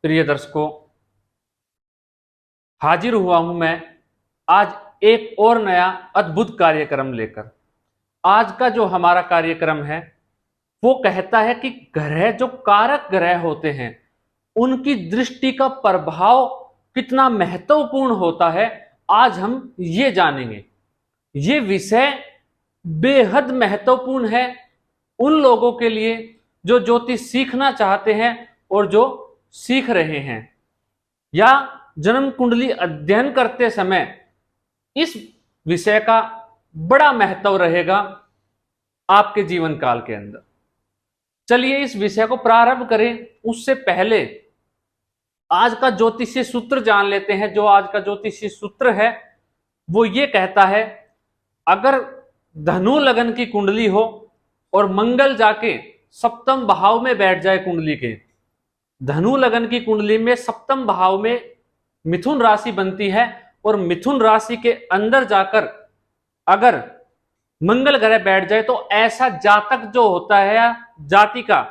प्रिय दर्शकों, हाजिर हुआ हूं मैं आज एक और नया अद्भुत कार्यक्रम लेकर। आज का जो हमारा कार्यक्रम है वो कहता है कि ग्रह जो कारक ग्रह होते हैं उनकी दृष्टि का प्रभाव कितना महत्वपूर्ण होता है। आज हम ये जानेंगे। ये विषय बेहद महत्वपूर्ण है उन लोगों के लिए जो ज्योतिष सीखना चाहते हैं और जो सीख रहे हैं, या जन्म कुंडली अध्ययन करते समय इस विषय का बड़ा महत्व रहेगा आपके जीवन काल के अंदर। चलिए इस विषय को प्रारंभ करें। उससे पहले आज का ज्योतिषीय सूत्र जान लेते हैं। जो आज का ज्योतिषीय सूत्र है वो ये कहता है, अगर धनु लगन की कुंडली हो और मंगल जाके सप्तम भाव में बैठ जाए कुंडली के, धनु लगन की कुंडली में सप्तम भाव में मिथुन राशि बनती है और मिथुन राशि के अंदर जाकर अगर मंगल ग्रह बैठ जाए तो ऐसा जातक जो होता है या जातिका,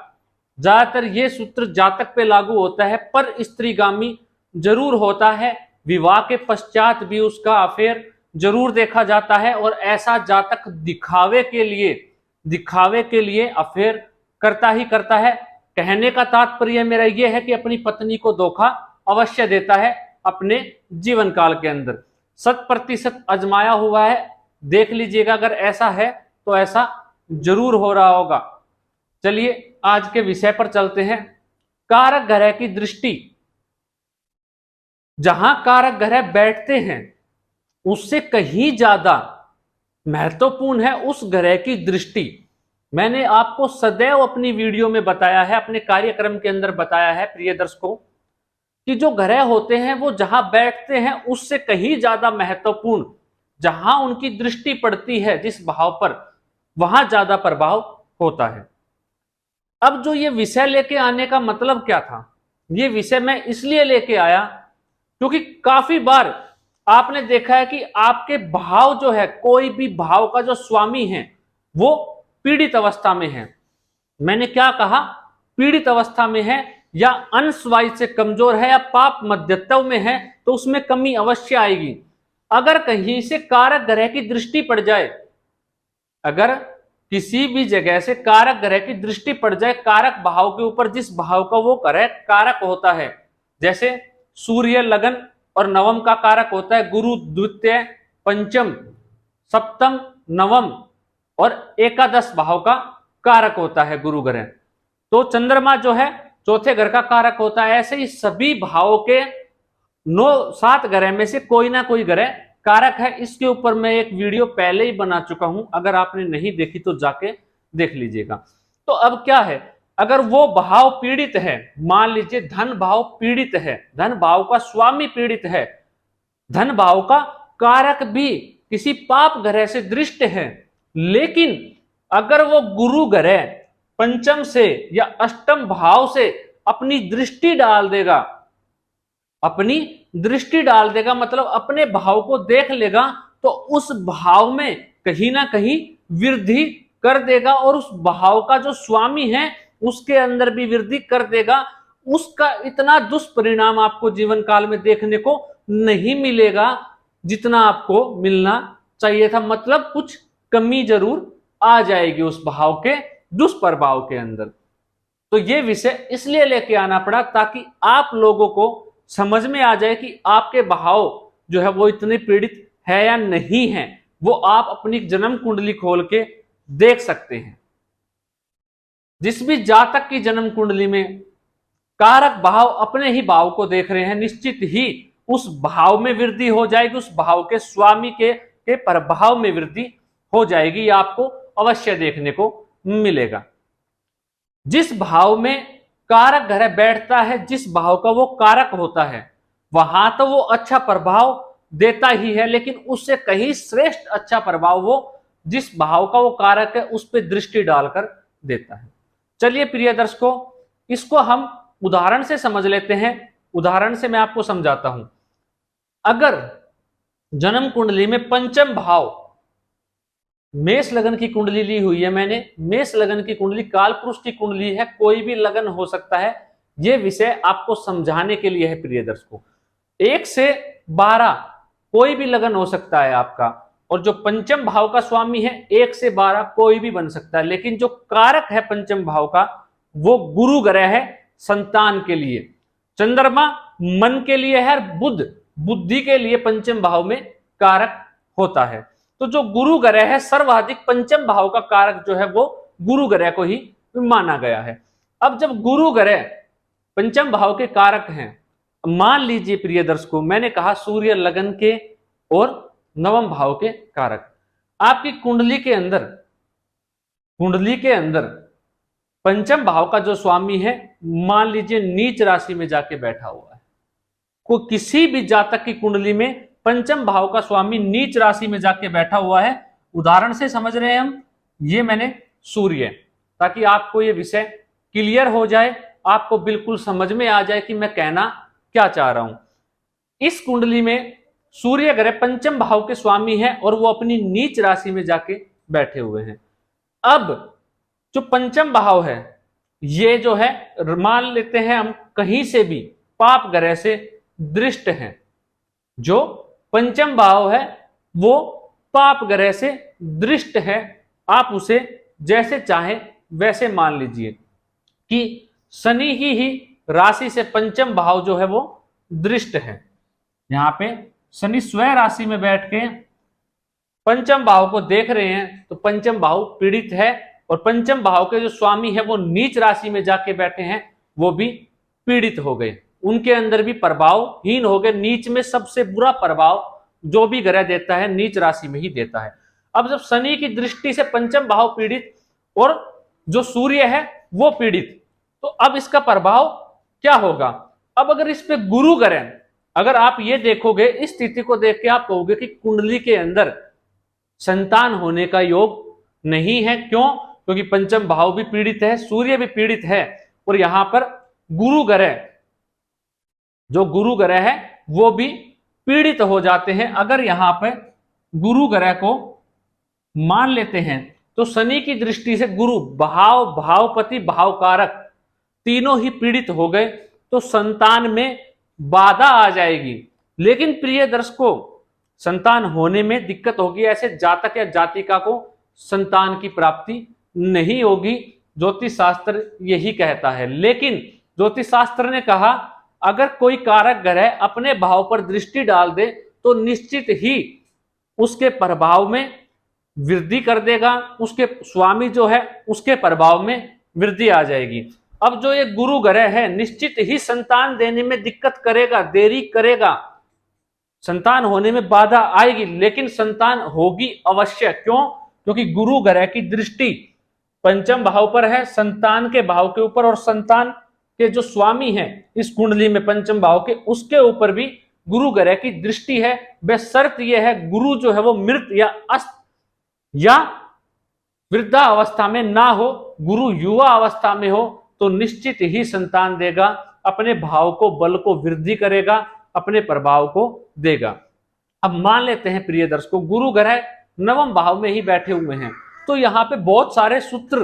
ज्यादातर ये सूत्र जातक पे लागू होता है, पर स्त्रीगामी जरूर होता है। विवाह के पश्चात भी उसका अफेयर जरूर देखा जाता है और ऐसा जातक दिखावे के लिए अफेयर करता ही करता है। कहने का तात्पर्य मेरा यह है कि अपनी पत्नी को धोखा अवश्य देता है अपने जीवन काल के अंदर। 100% आजमाया हुआ है, देख लीजिएगा। अगर ऐसा है तो ऐसा जरूर हो रहा होगा। चलिए आज के विषय पर चलते हैं। कारक ग्रह की दृष्टि, जहां कारक ग्रह बैठते हैं उससे कहीं ज्यादा महत्वपूर्ण है उस ग्रह की दृष्टि। मैंने आपको सदैव अपनी वीडियो में बताया है, अपने कार्यक्रम के अंदर बताया है प्रिय दर्शकों, कि जो ग्रह होते हैं वो जहां बैठते हैं उससे कहीं ज्यादा महत्वपूर्ण जहां उनकी दृष्टि पड़ती है जिस भाव पर, वहां ज्यादा प्रभाव होता है। अब जो ये विषय लेके आने का मतलब क्या था, ये विषय मैं इसलिए लेके आया क्योंकि काफी बार आपने देखा है कि आपके भाव जो है, कोई भी भाव का जो स्वामी है वो पीड़ित अवस्था में है। मैंने क्या कहा, पीड़ित अवस्था में है या अंश वाइज से कमजोर है या पाप मध्यत्व में है, तो उसमें कमी अवश्य आएगी। अगर कहीं से कारक ग्रह की दृष्टि पड़ जाए, अगर किसी भी जगह से कारक ग्रह की दृष्टि पड़ जाए कारक भाव के ऊपर, जिस भाव का वो ग्रह कारक होता है, जैसे सूर्य लगन और नवम का कारक होता है गुरु, द्वितीय, पंचम, सप्तम, नवम और एकादश भाव का कारक होता है गुरु ग्रह। तो चंद्रमा जो है चौथे घर का कारक होता है। ऐसे ही सभी भावों के 9-7 ग्रह में से कोई ना कोई ग्रह कारक है। इसके ऊपर मैं एक वीडियो पहले ही बना चुका हूं, अगर आपने नहीं देखी तो जाके देख लीजिएगा। तो अब क्या है, अगर वो भाव पीड़ित है, मान लीजिए धन भाव पीड़ित है, धन भाव का स्वामी पीड़ित है, धन भाव का कारक भी किसी पाप ग्रह से दृष्ट है, लेकिन अगर वो गुरु ग्रह पंचम से या अष्टम भाव से अपनी दृष्टि डाल देगा, मतलब अपने भाव को देख लेगा, तो उस भाव में कहीं ना कहीं वृद्धि कर देगा और उस भाव का जो स्वामी है उसके अंदर भी वृद्धि कर देगा। उसका इतना दुष्परिणाम आपको जीवन काल में देखने को नहीं मिलेगा जितना आपको मिलना चाहिए था। मतलब कुछ कमी जरूर आ जाएगी उस भाव के दुष्प्रभाव के अंदर। तो ये विषय इसलिए लेके आना पड़ा ताकि आप लोगों को समझ में आ जाए कि आपके भाव जो है वो इतने पीड़ित है या नहीं है, वो आप अपनी जन्म कुंडली खोल के देख सकते हैं। जिस भी जातक की जन्म कुंडली में कारक भाव अपने ही भाव को देख रहे हैं, निश्चित ही उस भाव में वृद्धि हो जाएगी, उस भाव के स्वामी के प्रभाव में वृद्धि हो जाएगी। ये आपको अवश्य देखने को मिलेगा। जिस भाव में कारक ग्रह बैठता है, जिस भाव का वो कारक होता है, वहां तो वो अच्छा प्रभाव देता ही है, लेकिन उससे कहीं श्रेष्ठ अच्छा प्रभाव वो जिस भाव का वो कारक है उस पर दृष्टि डालकर देता है। चलिए प्रिय दर्शकों, इसको हम उदाहरण से समझ लेते हैं। उदाहरण से मैं आपको समझाता हूं। अगर जन्म कुंडली में पंचम भाव, मेष लगन की कुंडली ली हुई है मैंने, मेष लगन की कुंडली काल पुरुष की कुंडली है, कोई भी लगन हो सकता है, ये विषय आपको समझाने के लिए है प्रिय दर्शकों। 1 से 12 कोई भी लगन हो सकता है आपका, और जो पंचम भाव का स्वामी है 1 से 12 कोई भी बन सकता है, लेकिन जो कारक है पंचम भाव का वो गुरु ग्रह है संतान के लिए। चंद्रमा मन के लिए है, बुध बुद्धि के लिए पंचम भाव में कारक होता है। तो जो गुरु ग्रह है सर्वाधिक पंचम भाव का कारक जो है वो गुरु ग्रह को ही माना गया है। अब जब गुरु ग्रह पंचम भाव के कारक हैं, मान लीजिए प्रिय दर्शकों, मैंने कहा सूर्य लगन के और नवम भाव के कारक, आपकी कुंडली के अंदर पंचम भाव का जो स्वामी है मान लीजिए नीच राशि में जाके बैठा हुआ है। कोई किसी भी जातक की कुंडली में पंचम भाव का स्वामी नीच राशि में जाके बैठा हुआ है, उदाहरण से समझ रहे हैं हम, ये मैंने सूर्य, ताकि आपको ये विषय क्लियर हो जाए, आपको बिल्कुल समझ में आ जाए कि मैं कहना क्या चाह रहा हूं। इस कुंडली में सूर्य ग्रह पंचम भाव के स्वामी है और वो अपनी नीच राशि में जाके बैठे हुए हैं। अब जो पंचम भाव है ये जो है मान लेते हैं हम कहीं से भी पाप ग्रह से दृष्ट है, जो पंचम भाव है वो पाप ग्रह से दृष्ट है, आप उसे जैसे चाहे वैसे मान लीजिए कि शनि ही राशि से पंचम भाव जो है वो दृष्ट है। यहां पे शनि स्वयं राशि में बैठ के पंचम भाव को देख रहे हैं, तो पंचम भाव पीड़ित है, और पंचम भाव के जो स्वामी है वो नीच राशि में जाके बैठे हैं, वो भी पीड़ित हो गए, उनके अंदर भी प्रभावहीन हो गए। नीच में सबसे बुरा प्रभाव जो भी ग्रह देता है नीच राशि में ही देता है। अब जब शनि की दृष्टि से पंचम भाव पीड़ित और जो सूर्य है वो पीड़ित, तो अब इसका प्रभाव क्या होगा? अब अगर इस पे गुरु ग्रह, अगर आप ये देखोगे, इस स्थिति को देख के आप कहोगे कि कुंडली के अंदर संतान होने का योग नहीं है। क्यों? क्योंकि पंचम भाव भी पीड़ित है, सूर्य भी पीड़ित है, और यहां पर गुरु ग्रह, जो गुरु ग्रह है वो भी पीड़ित हो जाते हैं। अगर यहां पर गुरु ग्रह को मान लेते हैं तो शनि की दृष्टि से गुरु भाव, भावपति, भावकारक तीनों ही पीड़ित हो गए, तो संतान में बाधा आ जाएगी। लेकिन प्रिय दर्शकों, संतान होने में दिक्कत होगी, ऐसे जातक या जातिका को संतान की प्राप्ति नहीं होगी, ज्योतिष शास्त्र यही कहता है। लेकिन ज्योतिष शास्त्र ने कहा अगर कोई कारक ग्रह अपने भाव पर दृष्टि डाल दे तो निश्चित ही उसके प्रभाव में वृद्धि कर देगा, उसके स्वामी जो है उसके प्रभाव में वृद्धि आ जाएगी। अब जो ये गुरु ग्रह है निश्चित ही संतान देने में दिक्कत करेगा, देरी करेगा, संतान होने में बाधा आएगी, लेकिन संतान होगी अवश्य। क्यों? क्योंकि गुरु ग्रह की दृष्टि पंचम भाव पर है, संतान के भाव के ऊपर, और संतान के जो स्वामी हैं इस कुंडली में पंचम भाव के, उसके ऊपर भी गुरु ग्रह की दृष्टि है। शर्त यह है गुरु जो है वो मृत या अस्त या वृद्धा अवस्था में ना हो, गुरु युवा अवस्था में हो तो निश्चित ही संतान देगा, अपने भाव को, बल को वृद्धि करेगा, अपने प्रभाव को देगा। अब मान लेते हैं प्रिय दर्शकों गुरु ग्रह नवम भाव में ही बैठे हुए हैं, तो यहाँ पे बहुत सारे सूत्र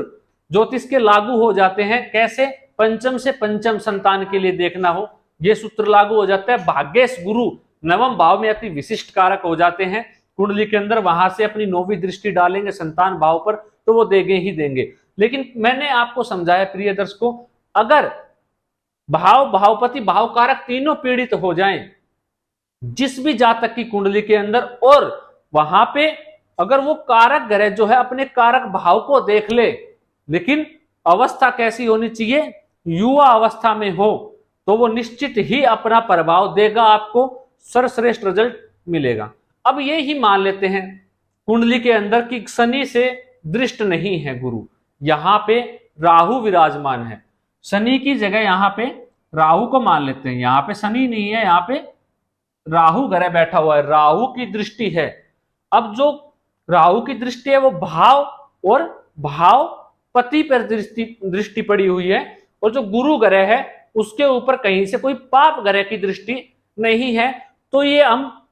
ज्योतिष के लागू हो जाते हैं। कैसे? पंचम से पंचम संतान के लिए देखना हो, ये सूत्र लागू हो जाता है। भाग्येश गुरु नवम भाव में अति विशिष्ट कारक हो जाते हैं कुंडली के अंदर, वहां से अपनी नौवीं दृष्टि डालेंगे संतान भाव पर तो वो देंगे ही देंगे। लेकिन मैंने आपको समझाया प्रिय दर्शकों, अगर भाव, भावपति, भावकारक तीनों पीड़ित हो जाएं जिस भी जातक की कुंडली के अंदर, और वहां पे अगर वो कारक ग्रह जो है अपने कारक भाव को देख ले, लेकिन अवस्था कैसी होनी चाहिए? युवा अवस्था में हो, तो वो निश्चित ही अपना प्रभाव देगा, आपको सर्वश्रेष्ठ रिजल्ट मिलेगा। अब ये ही मान लेते हैं कुंडली के अंदर कि शनि से दृष्ट नहीं है गुरु, यहां पे राहु विराजमान है, शनि की जगह यहां पे राहु को मान लेते हैं। यहां पे शनि नहीं है, यहां पे राहु ग्रह बैठा हुआ है, राहु की दृष्टि है। अब जो राहु की दृष्टि है वो भाव और भावपति पर दृष्टि पड़ी हुई है, और जो गुरु ग्रह है उसके ऊपर कहीं से कोई पाप ग्रह की दृष्टि नहीं है। तो ये हम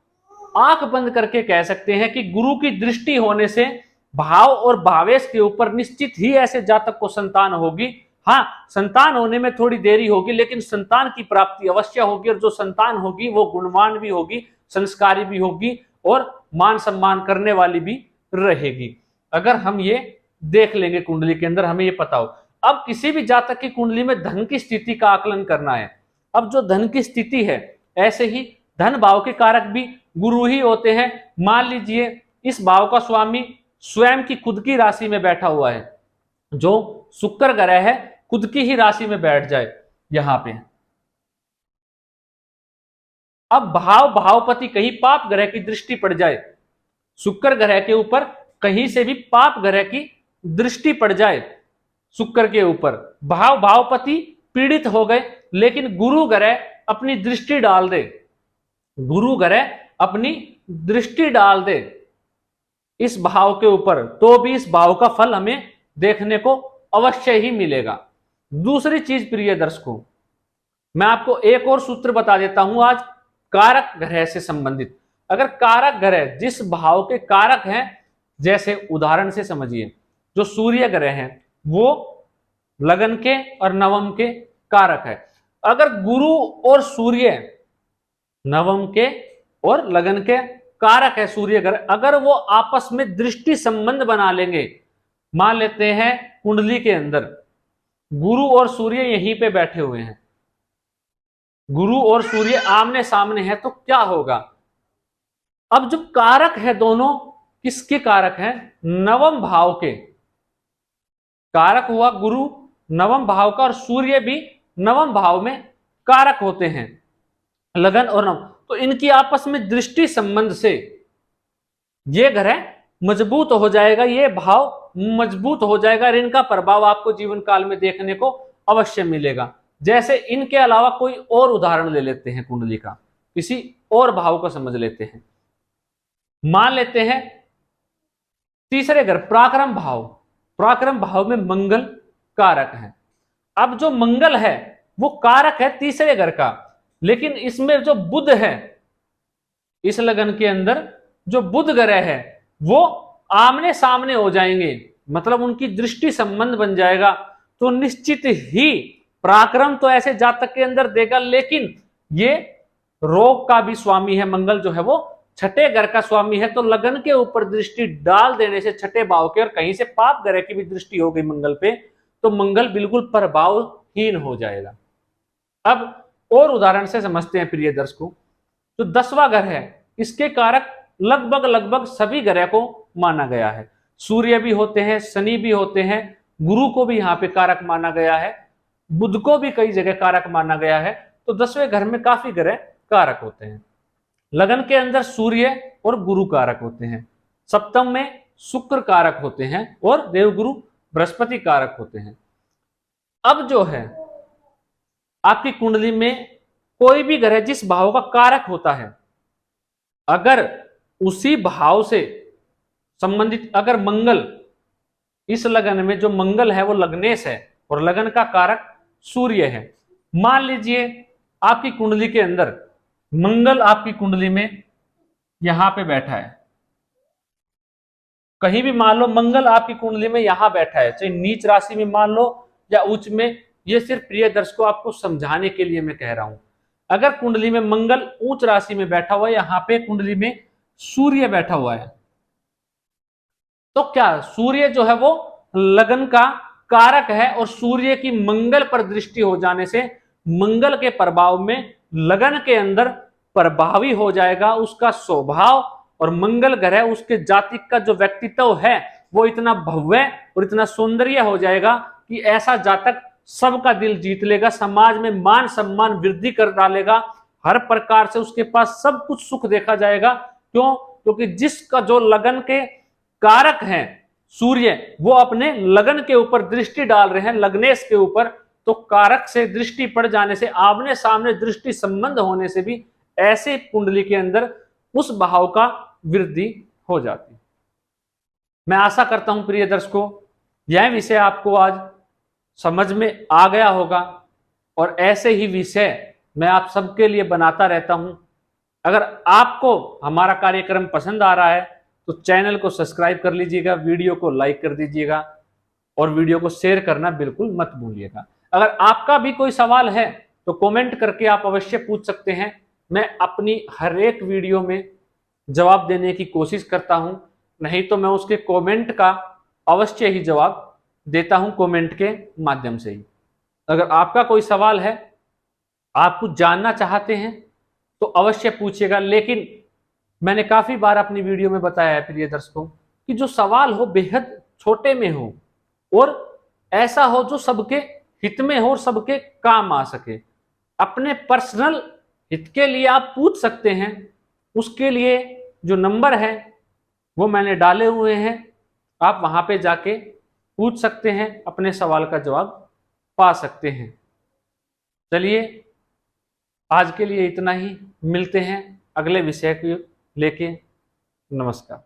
आंख बंद करके कह सकते हैं कि गुरु की दृष्टि होने से भाव और भावेश के ऊपर निश्चित ही ऐसे जातक को संतान होगी। हाँ, संतान होने में थोड़ी देरी होगी, लेकिन संतान की प्राप्ति अवश्य होगी, और जो संतान होगी वो गुणवान भी होगी, संस्कारी भी होगी, और मान सम्मान करने वाली भी रहेगी। अगर हम ये देख लेंगे कुंडली के अंदर, हमें ये पता हो। अब किसी भी जातक की कुंडली में धन की स्थिति का आकलन करना है। अब जो धन की स्थिति है, ऐसे ही धन भाव के कारक भी गुरु ही होते हैं। मान लीजिए इस भाव का स्वामी स्वयं की खुद की राशि में बैठा हुआ है, जो शुक्र ग्रह है खुद की ही राशि में बैठ जाए यहां पे। अब भावपति कहीं पाप ग्रह की दृष्टि पड़ जाए, शुक्र ग्रह के ऊपर कहीं से भी पाप ग्रह की दृष्टि पड़ जाए, शुक्र के ऊपर भावपति पीड़ित हो गए, लेकिन गुरु ग्रह अपनी दृष्टि डाल दे, गुरु ग्रह अपनी दृष्टि डाल दे इस भाव के ऊपर, तो भी इस भाव का फल हमें देखने को अवश्य ही मिलेगा। दूसरी चीज प्रिय दर्शकों, मैं आपको एक और सूत्र बता देता हूं आज कारक ग्रह से संबंधित। अगर कारक ग्रह जिस भाव के कारक हैं, जैसे उदाहरण से समझिए जो सूर्य ग्रह है वो लगन के और नवम के कारक है। अगर गुरु और सूर्य नवम के और लगन के कारक है सूर्य ग्रह, अगर वो आपस में दृष्टि संबंध बना लेंगे, मान लेते हैं कुंडली के अंदर गुरु और सूर्य यहीं पे बैठे हुए हैं, गुरु और सूर्य आमने सामने है, तो क्या होगा? अब जो कारक है दोनों किसके कारक हैं? नवम भाव के कारक हुआ गुरु नवम भाव का, और सूर्य भी नवम भाव में कारक होते हैं, लगन और नवम। तो इनकी आपस में दृष्टि संबंध से ये ग्रह मजबूत हो जाएगा, ये भाव मजबूत हो जाएगा, और इनका प्रभाव आपको जीवन काल में देखने को अवश्य मिलेगा। जैसे इनके अलावा कोई और उदाहरण ले लेते हैं कुंडली का, किसी और भाव को समझ लेते हैं। मान लेते हैं तीसरे घर पराक्रम भाव, पराक्रम भाव में मंगल कारक है। अब जो मंगल है वो कारक है तीसरे घर का, लेकिन इसमें जो बुध है, इस लगन के अंदर जो बुध ग्रह है वो आमने सामने हो जाएंगे, मतलब उनकी दृष्टि संबंध बन जाएगा। तो निश्चित ही पराक्रम तो ऐसे जातक के अंदर देगा, लेकिन ये रोग का भी स्वामी है, मंगल जो है वो छठे घर का स्वामी है। तो लगन के ऊपर दृष्टि डाल देने से छठे भाव के, और कहीं से पाप ग्रह की भी दृष्टि हो गई मंगल पे, तो मंगल बिल्कुल प्रभावहीन हो जाएगा। अब और उदाहरण से समझते हैं प्रिय दर्शकों, जो 10वां घर है इसके कारक लगभग सभी ग्रह को माना गया है। सूर्य भी होते हैं, शनि भी होते हैं, गुरु को भी यहाँ पे कारक माना गया है, बुध को भी कई जगह कारक माना गया है। तो 10वें घर में काफी ग्रह कारक होते हैं। लगन के अंदर सूर्य और गुरु कारक होते हैं, सप्तम में शुक्र कारक होते हैं, और देवगुरु बृहस्पति कारक होते हैं। अब जो है आपकी कुंडली में कोई भी ग्रह जिस भाव का कारक होता है, अगर उसी भाव से संबंधित, अगर मंगल, इस लगन में जो मंगल है वो लग्नेश है और लगन का कारक सूर्य है। मान लीजिए आपकी कुंडली के अंदर मंगल आपकी कुंडली में यहां पे बैठा है, कहीं भी मान लो मंगल आपकी कुंडली में यहां बैठा है, चाहे नीच राशि में मान लो या उच्च में, ये सिर्फ प्रिय दर्शकों आपको समझाने के लिए मैं कह रहा हूं। अगर कुंडली में मंगल उच्च राशि में बैठा हुआ है, यहां पे कुंडली में सूर्य बैठा हुआ है, तो क्या सूर्य जो है वो लगन का कारक है, और सूर्य की मंगल पर दृष्टि हो जाने से मंगल के प्रभाव में लगन के अंदर प्रभावी हो जाएगा उसका स्वभाव, और मंगल ग्रह उसके जातिक का जो व्यक्तित्व है वो इतना भव्य और इतना सौंदर्य हो जाएगा कि ऐसा जातक सबका दिल जीत लेगा, समाज में मान सम्मान वृद्धि कर डालेगा, हर प्रकार से उसके पास सब कुछ सुख देखा जाएगा। क्यों? क्योंकि जिसका जो लगन के कारक है सूर्य, वो अपने लगन के ऊपर दृष्टि डाल रहे हैं, लग्नेश के ऊपर। तो कारक से दृष्टि पड़ जाने से, आमने सामने दृष्टि संबंध होने से भी ऐसे कुंडली के अंदर उस भाव का वृद्धि हो जाती। मैं आशा करता हूं प्रिय दर्शकों यह विषय आपको आज समझ में आ गया होगा, और ऐसे ही विषय मैं आप सबके लिए बनाता रहता हूं। अगर आपको हमारा कार्यक्रम पसंद आ रहा है तो चैनल को सब्सक्राइब कर लीजिएगा, वीडियो को लाइक कर दीजिएगा। और वीडियो को शेयर करना बिल्कुल मत भूलिएगा। अगर आपका भी कोई सवाल है तो कमेंट करके आप अवश्य पूछ सकते हैं। मैं अपनी हर एक वीडियो में जवाब देने की कोशिश करता हूं, नहीं तो मैं उसके कमेंट का अवश्य ही जवाब देता हूं कमेंट के माध्यम से ही। अगर आपका कोई सवाल है, आप कुछ जानना चाहते हैं तो अवश्य पूछिएगा, लेकिन मैंने काफी बार अपनी वीडियो में बताया है प्रिय दर्शकों कि जो सवाल हो बेहद छोटे में हो और ऐसा हो जो सबके हित में हो और सबके काम आ सके। अपने पर्सनल हित के लिए आप पूछ सकते हैं, उसके लिए जो नंबर है वो मैंने डाले हुए हैं, आप वहां पे जाके पूछ सकते हैं, अपने सवाल का जवाब पा सकते हैं। चलिए आज के लिए इतना ही, मिलते हैं अगले विषय को लेके। नमस्कार।